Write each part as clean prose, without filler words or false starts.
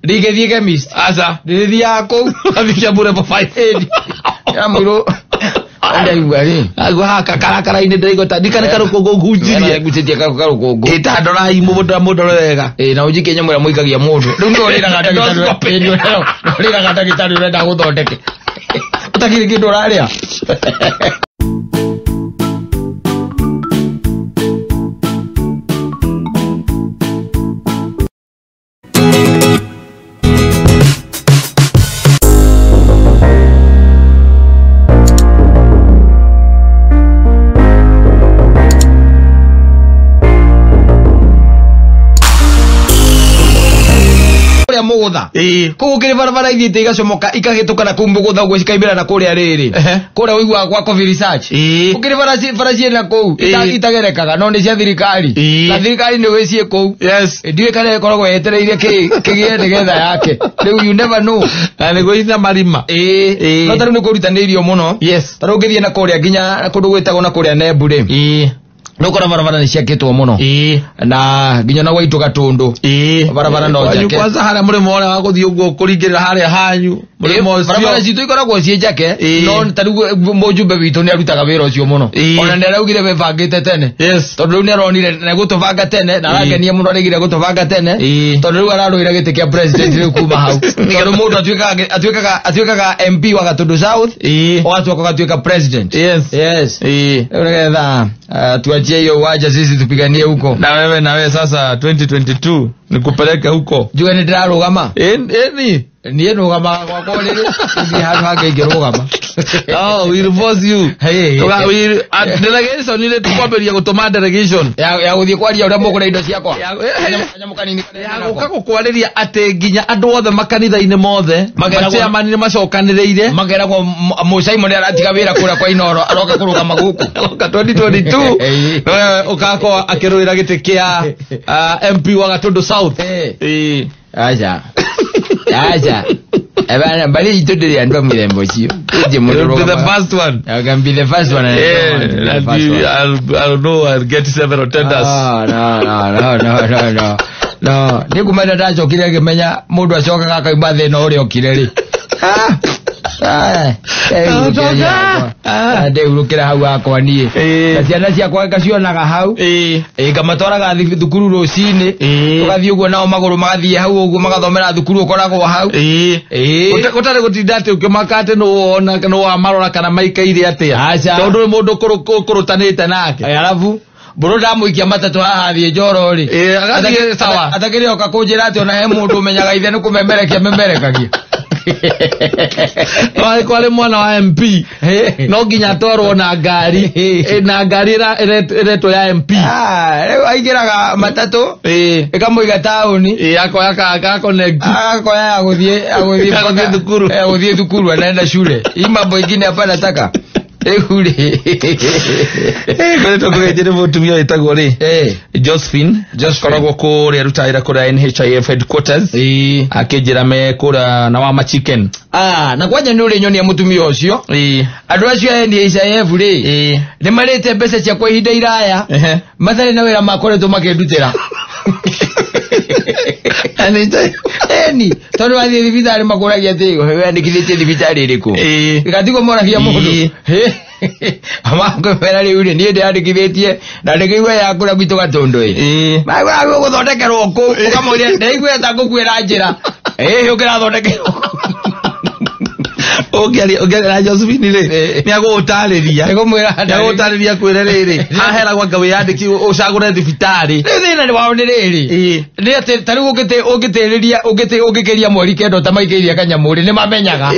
Ndigethi chemist. Aza. Ndithia ko. Athia bure for 5 aid. Ya mwiro. Anda igwari. Agwa haka karakara ine ndaigo tandikane karukongo ngujirie. Gutetia karukongo. Itandora imubuda mudorega. Na ujike nyamura muikagia mundu. Riu ndo rira gata gitaru. Rira gata gitaru renda guthondeke. Utakiri kindu raria. Mugutha kugu kiri barabara ithiite igacomoka ikagitukana ku mugutha gwe cikaimira na kuria riri kuria wigua kwa coffee research ukiri baracie na ku itagerekaga no ni cia thirikari na thirikari ni wicie ku ndiwe kare korogwo yetereire kigie nigetha yake riu you never know na ni gwithia marima no taru ni kurutanirio muno taru ngithie na kuria nginya kundu gwitagwo na kuria Nembu ri nukora barabara ni ciakitwo muno na nginya na gwaitu gatundu barabara no njake kwanza haria muri mora wa guthii uguo kuringirira haria hanyu muri mo barabara citu ikoragwo cie njake no taru mujumbe witu ni arutaga wira ucio muno ona ni araugire bebangite tene tondu riu ni aronire na gutubanga tene na aragenia muno arigire gutubanga tene tondu riu araruira giti kia president riu kuma hau tondu mundu atuikaga MP wa Gatundu South o atuika president nigetha tuachie hiyo waja sisi tupiganie huko na wewe sasa 2022 nikupeleke huko jua ni ndirarugama ni rugama kwa kwa riri ni handu hangengirugama we'll force you delegation ile tukwamberia gutuma delegation ya guthie kwaria uria mugura indo ciakwa kanini ukako kwariria ate nginya andu othe makanitha-ine mothe chairman ni macokaniriire magera kwa Simon aratiga wira kura kwa Inoro aroka kurugama guku 2022 ukako akiruira giti kia MP wa Gatundu South aja ebana bali itodere andu mirembo cio uje mudoro the first one I can be the first one I'll know I'll get several tenders no nikumenda ndacokire ngimenya mundu acokaga akaimba thina uria okire ri ndeurukira hau akwa nie na ciana ciakwa ngacionaga hau ngamatwaraga thukuru rucini tugathii uguo nao maguru magathii hau uguo magathomera thukuru ukoragwo hau gutari gutinda ati ukimaka ati no wamarora kana maikaire atia tondu mundu kurutanite nake alafu buru ndamuikia matatu haha thie njoro ri agathie sawa atakiri oka kunjira ati ona he mundu umenyaga ithe ni kumemerekagia kwale mwana wa MP no nginya atwarwo na ngari na ngari ireto ya MP riu aingiraga matatu ikamuiga tauni akoya connect akoya guthie thukuru anaenda shule hii mambo ingine hapa nataka kore tokore mutumia wetagwo ri Josephine koragwo kuria rutaira kuria NHIF headquarters akijira me kura na wa chicken na kwanya ni uri nyonia mutumia ucio andu acio NHIF ri ni marite mbeca cia kwa ihinda iraya mathari na wira makoretwo makendutira eni tondu wathie thibitari makuragia tigo wandikithĩtie thibitari iriku igatigo moragia mundu amako pera riu ni ndandikithĩtie na ndikigwe ya kura gwitu Gatundu magwa guthondekerwo ku ukamuria ndaigwe ta ngukwira njira ukira thondekerwo ogera Josephine ri ni agutariria kwire riri hahera gwa gawe yandiki ucagure thibitari thina ni wao ni riri ni ati tari ugitiriria ugikiria mweri kendo ta maikeiria kanyamuri ni mamenyaga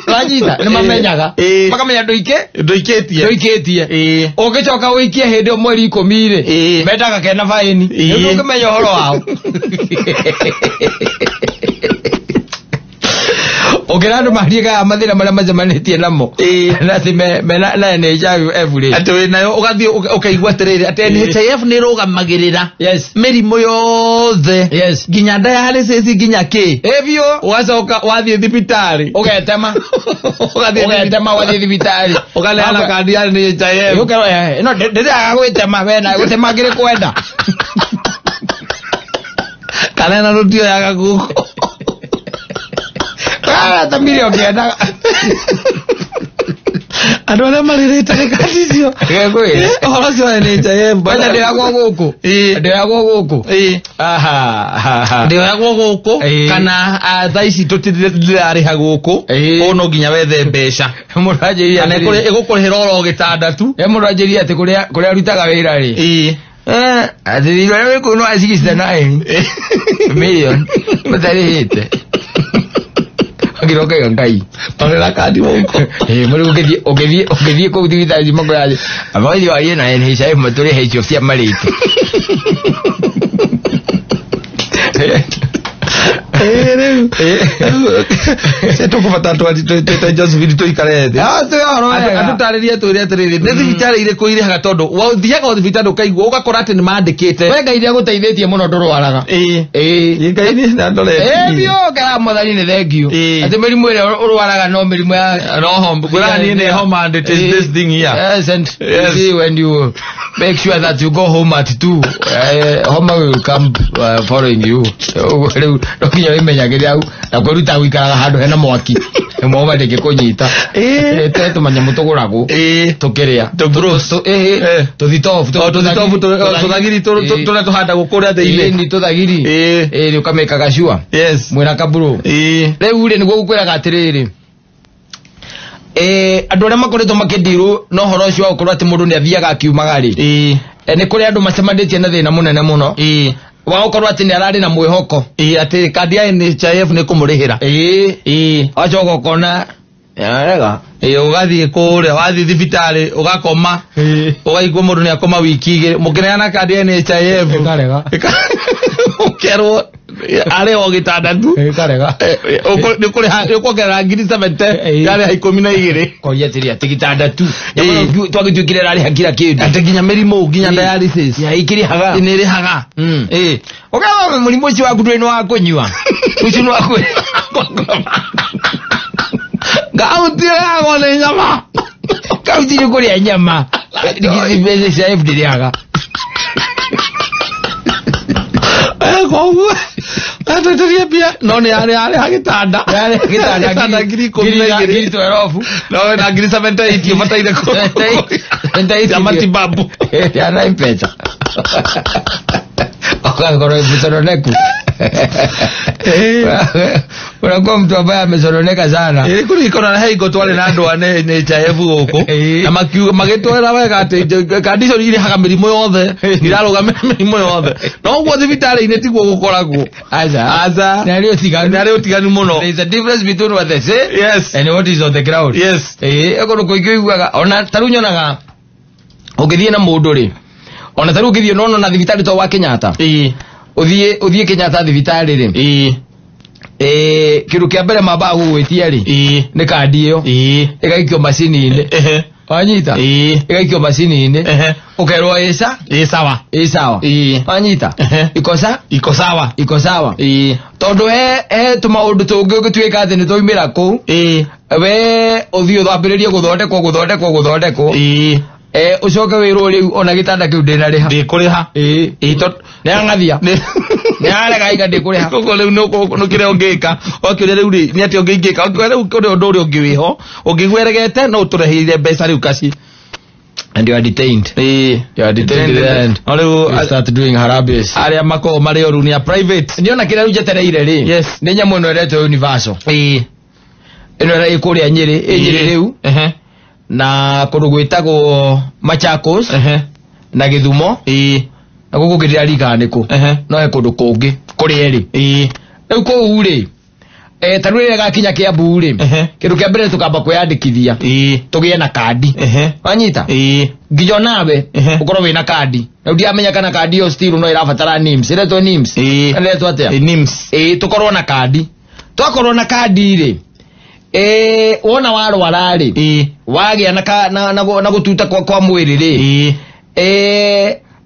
ranyita ni mamenyaga makamenya ndoiketie ugicoka uikie hindi mweri 10 ri mendaga kena faini ni ukimenya horo wao ogerando mariega mathira maria macemanĩtie namo na ati na NHIF ri ati we nayo ugathii ukaigua atiriri ati NHIF ni rugamagirira mirimu yothe nginya dialysis nginya ki evyo wacoka wathii thibitari ugetema wathii thibitari ukaneana kandi ya NHIF no ndiriaga gwitema wena gutema ngiri kwenda kana na rutio yaga guko ta milioni kenda andå arä a marä rä kasi icio horo cio NHIF bana ndä ragwo gå kå ndä ragwo gå kå kana tha ici tå tirarä ha gå kå å no nginya wethe mbeca kana ä gå kå rä hä ra oro gä tandatu må ndå anjä ria atä kå rä a arutaga wä ra rä athiriro rä kå no acigicita naä milioni må tarä hä te agiroka ngai torera kandi woko muri ukithie ku thibitari mako yaje abathi wa yena NHIF maturi hecho cia marito se to kufata to Josephine to ikarete andu tariria tu ria tiriri ne thibitari ire ku ire haga tondu wa thiaga o thibitari ukaigua ugakora ati ni mandikite wenga ire guteithĩtie muno ndurwaraga ngai ni na ndore bio kana muthari ni thengio ati mirimu ire urwaraga no mirimu ya roho ngurani ni homa and it is this thing here yes and see when you make sure that you go home at 2 homa will come following you ndokinya imenyagira au na kweruta gwikaraga handu hena mwaki mwa ndike kunyita te manyamu tuguragwo tukiria tuthitofu tuthagiri tule tuhanda gukuria thĩinĩ ni tuthagiri ukamekaga sure yes mwina kaburu riu ri niguo gukwiraga atiriri andu aria makoretwo makindirwo no horo ucio ukorwo ati mundu ni athiaga akiumaga ri ni kuri andu macemanĩtie na thĩna munene muno wa ukorwo ati ni arari na mwihoko ati kandi ya NHIF ni kumurihira achoka kona yarega ugathie kuria wathi thibitari ugakoma ugaigua mundu ni akoma wiki igiri mukineana kandi ya NHIF karega ukerwo are o gitandatu karega ni kuri ukongerera ngiri 70 yari ha 12 koyetiria tigitandatu twagituikire rari hakira kindu ati nginya mirimu nginya dialysis ya ikiri haga ni ri haga ukawa mulimu ucio waku ndwino wa kunyua ucio no akwe gautira ngone nyama kautire kuria nyama ndikizibeze cha FD haga kogu atotoria pia no ni ari hagitanda ngiri 12 no na ngiri 78 mataire ko ya matibabu ya na impesa akagora ibutoneku unakuwa mtu ambaye amesoroneka sana kuri ikona heigo twale na andu ane NHIF guku na magitwera wega ati condition iri haga mirimo yothe irarugamira mirimo yothe no gwo thibitari ine tiguo gukoragwo aza na rio tiganu muno there is a difference between what they say yes and what is on the ground yes ego ko iguaga ona tarunyonaga ugithie na mundu ri ona taru ugithie no na thibitari to wa Kenyatta uthie Kenyatta thibitari ri kiru kia mbere mamba gugwitia ri ni kandi iyo igaikio macini-ini wanyita igaikio macini-ini ukerwo sawa wanyita iko sawa tondu he tumaundu tungi ugituika ati ni tuimira ku we uthie uthambiririe guthondekwo ucoke wirwo riu ona gitanda kiu ndina riha ndikuriha ni angathia ni arega iga ndikuriha koko riu no kire ongika okiria riu ri ni ati ongingika riu kuri undu uri ungiwiho ungigweregete no uturehire mbeca riu kaci and you are detained then you start doing harabes aria mako mari oru ni a private niona kira ru jetereire ri yes ni nyamu no reto universal ino ra ikuria nyiri riu na kundu gwitagwo Machakos na Githumo na gugu giria riganiku no he kundu kungi kuri eri riu ko uri tarwire gakinya Kiambu ri kindu kia mbere tukamba kwiyandikithia tugie na kandi wanyita nginya nawe ukorwo wina kandi na ndiamenya kana kandi yo still no irabatara NIMS ireto NIMS ireto atia NIMS tukorwo na kandi twakorwo na kandi ri wona warwara ri wagia na gututa kwa mwiri ri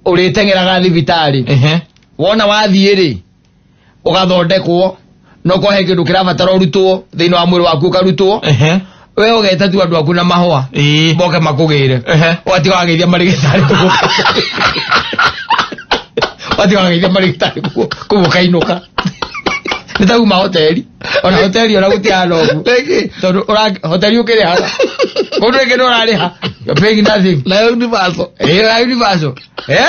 uritengeraga thibitari wona wathie ri ugathondekwo no ko he kindu kirabatara urutwo thiini wa mwiri waku ukarutwo we ugeta tu andu aku na mahwa boke makugire wati wageithia marigitari wati wageithia marigitari kubuka inuka nitauma hoteli ona hoteli ona gutia logo tondu hoteli ukire haga kundu ikino rariha you're paying nothing na universal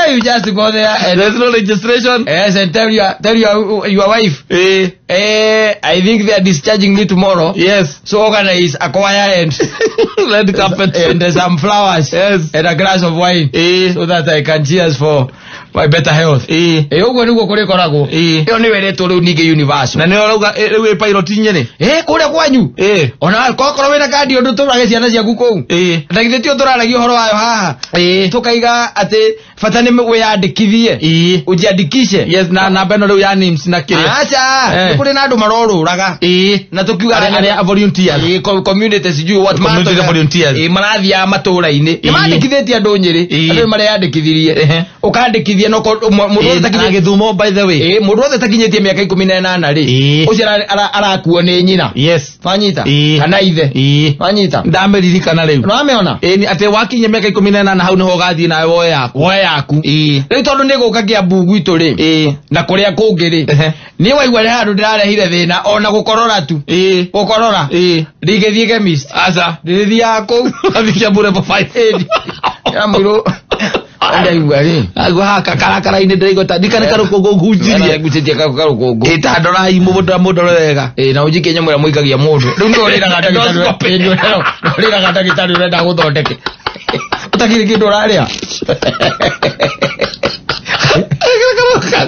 you just go there and there's no registration. Yes, and tell your wife I think they are discharging me tomorrow. Yes, so organize a choir and red carpet and some flowers. Yes, and a glass of wine so that I can cheers for my better health. Ugo niguo kuri koragwo. Iyo ni weretwo riu ninge universal. Na ni orauga riu pilot nyene. Kure kwanyu. Ona kokoro wena kandi undu turage ciana ciaku kou. Ndagithe ti turaragia horo wayo haha. Tukaiga ati fatane we yandikithie. Ujiandikishe. Yes, na namba no riu ya names na kire. Acha. Kuri na andu maroruraga. Na tukiuga aria volunteers. Community sijui what community volunteers. Marathia matura-ini. Ni mandikithitie andu nyiri. Andu mari yandikithirie. Ukandikithie no mundu utakinye Githumo by the way. Mundu othe takinyete miaka 18 ri. Ucio arakuo ni nyina. Yes. Fanyita. Kana ithe. Fanyita. Ndameririkana riu. No ameona. Ni ate wakinye miaka 18 hau niho gathie nawe woe yaku. Riu tondu ni guka kia bungu itu ri. Na kuria kungi ri. Ni waigwa ri handu ndirarehire thina ona gukorora tu. Gukorora. Rigethie chemist. Aca. Ndithia ku. Athia bure for 5 ya muru. Anda igwari. Agwa haka karakara ine ndirigota ndikane karukongo ngunjirie. Gucitie karukongo. Itandora imuboda mudoro wega. Na ujike nyamura muikagia mundu. Riu ni urira gata gitari urenda guthondeke. Utakiri kindu raria.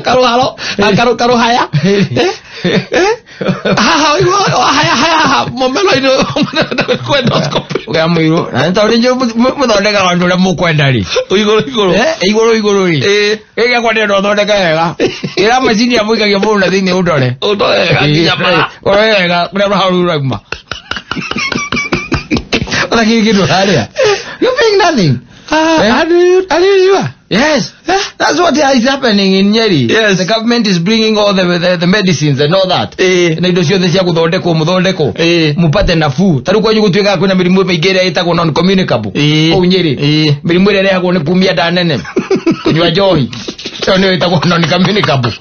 Karo haya. Haya momelo ino kwendoscope. Uga mwiru. Na ntauri njo muthondeka wandu ria mukwenda ri. Iguru ri. Ega kwa ndo thondeka wega. Ira macini amuikagia mundu na thini udore. Nyama. Wega kuna hauru ragma. Utakiri kindu raria. You think nothing. Are you sure? Yes, that's what is happening in Nyeri. Yes, the government is bringing all the medicines and all that. Na indo ciothe cia guthondeko mupate nafuu. Taru kwanyu gutwika kwina mirimu mingire itagwo non communicable. Kou Nyeri. Mirimu ire rehagwo ni kumia nda nene. Kunywa njohi. Iyo ni itagwo non communicable.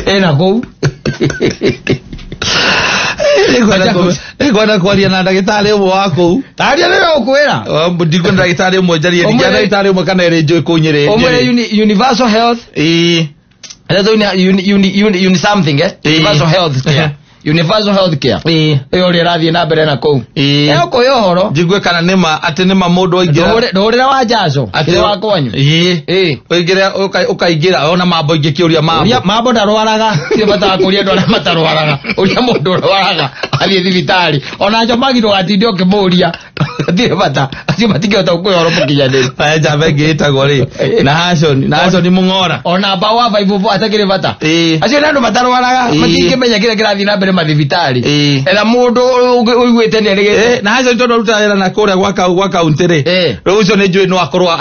Ena kou. Ngwana kwaria na ndagitari umwe wako. Taria wewe ukwira. Ndiko ndagitari umwe jarie ni ndagitari umwe kana ere njoi kunyire. Omwe universal health. That's uni something universal health care. Universal health care. Iyo ri rathie na mbere na kou. Eko yo horo. Njigwe kana nima ate nima mundu oingira. Ndorira wa jaco. Ate wa kwanyu. Oingira ukaigira ona mambo ingi kiuria mambo. Mambo ndarwaraga. Ti bata kuria ndora matarwaraga. Uria mundu rwaraga. Athie thibitari. Ona njo magiro gatinde okimuria. Ti bata. Acio matingihota kukwihoro mukinyaniri. Aja bengita gori. Na Hashon mungora. Ona bawa 5 atakire bata. Acio nando matarwaraga. Matingimenya kire kirathi na mbere mathibitari. Ela mundu uigwite ni rigite. Na Hashon tondu ruta wira na kuria gwa county ri. Riu ucio ni njui no akorwa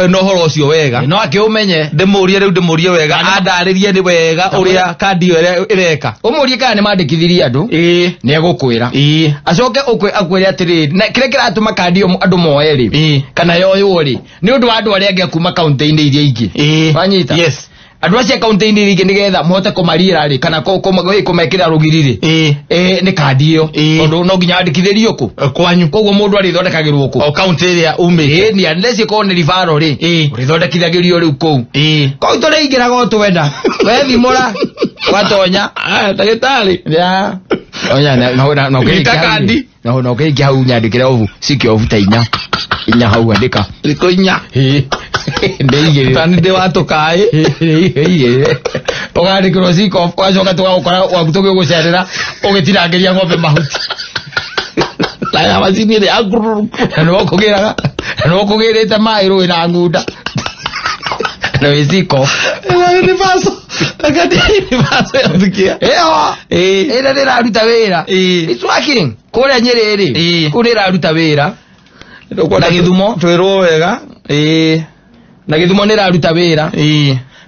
no horo ucio wega. No akiumenye. Ndimurie wega. Andaririe ni wega uria kandi yo ireka. Umurie kana ni mandikithirie andu. Ni egukwira. Acoke akwire atiri. Na kire kiratuma kandi andu moe ri. Kana yoyo ri. Ni undu wa andu aria ange kuma county-ini iria ingi. Wanyita. Yes. Andu acia county-ini iria ingi nigetha muhote kumarira ri kana kumekira rugiriri. Ni kandi iyo. Tondu no nginya andikithirio ku. Kwanyu. Koguo mundu arithondekagirwo ku. O county iria ume. Ni andesi ko ni rifaro ri. Urithondekithagirio riu ku. Ko itore ingira go twenda. We thimura. Watonya. Ndagitari. Ya. Onya na kandi. Na ukeiki hau nyandikire ovu sikio ovu ta inya hau andika liko inya ndeigire tani de watokae ogandikirwo siko kwa coka tugakora wagutoge gucerera ugitirangeria ng'ombe mahuti la mazini de aguru no kugirite mai rui na ngunda no isiko ni paso akati ni paso yafikia ina ndiraruta wira it's working kuria Nyeri ri kuria ruta wira na Githumo twirwo wega na Githumo ni raruta wira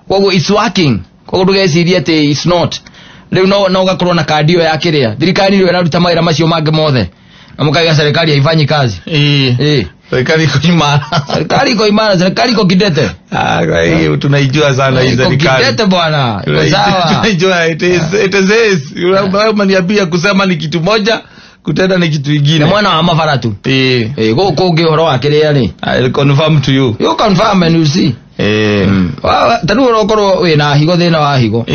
koguo it's working koguo ndugecirie ati it's not riu no gakorwo na kandi yo yakiria thirikari ni raruta mawira macio mange mothe na mukaiga serikali haifanyi kazi Serikali iko imara. Serikali iko imara, serikali iko kidete. Kwa hiyo tunaijua sana hii serikali. Iko kidete bwana. Iko sawa. Tunaijua it is. Unaniambia kusema ni kitu moja, kutenda ni kitu kingine. Ni mwana wa mafara tu. Go ngihoro wake ri. I'll confirm to you. You confirm and you see. Tanu rokoro wina higo thina wa higo.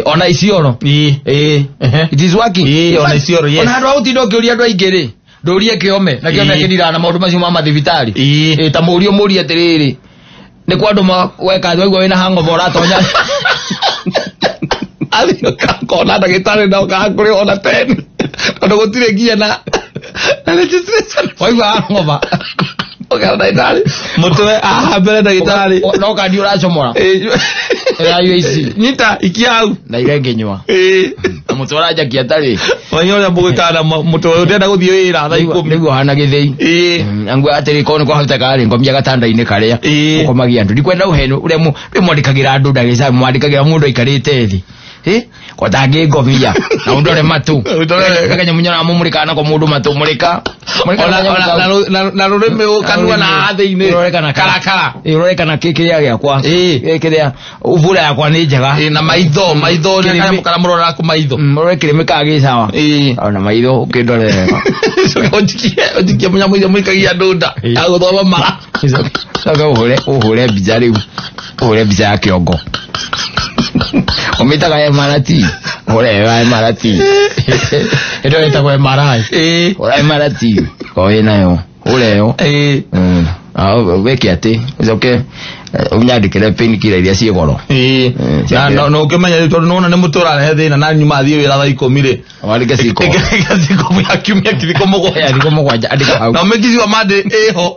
Ona isioro. It is working. Ona isioro, yes. Ona ndo utindo kiuria ndo aingiri. Ndorie kiome na kiome kidira na maundu macio ma mathibitari. Ta murio atiriri. Ni kwa andu weka thwa wina hangover uratonya. Ali kona ndagitari ndo kakuri ona 10. Ndo gutire ngia na registration. Waigua hangover. Ndagitari mutwe mbere ndagitari no kandi uracomora ya UAC nyita ikiau na irengenywa mutwara jakia tari wanyola bugikana mutwe ndenda guthie wira tha 10 niguo hana githei angwa atiri ko ni kwa hota kare ngomia gatanda-ini karia ukomagia andu ndikwenda uheno uria mwandikagira andu ndagisa mwandikagira mundu ikarite thi kwa tangi ngomia na undore matu kanya munyana mumurika na kwa mundu matu murika na rurime kanua na athi-ini karakara iroreka na kikiria giakwa kikiria uvura yakwa ni njega na maitho ni kana mukara murora ku maitho murekire mikagi sawa na maitho ukindorera ojikie munya munya mwikagia ndunda aguthoma mara saka uhure bijari uhure bija kiongo omita kaya marati ore marati edo eta kwa marai ore marati ko enayo ureyo weke ate uzoke unyandikire pin kile iria cie goro no ukimenya tondu nona ni mutura ne thina na nyuma thie wira tha 10 ri awandike ciko ya kiumia kiriko mugwanja andika hau na mekizi wa made eho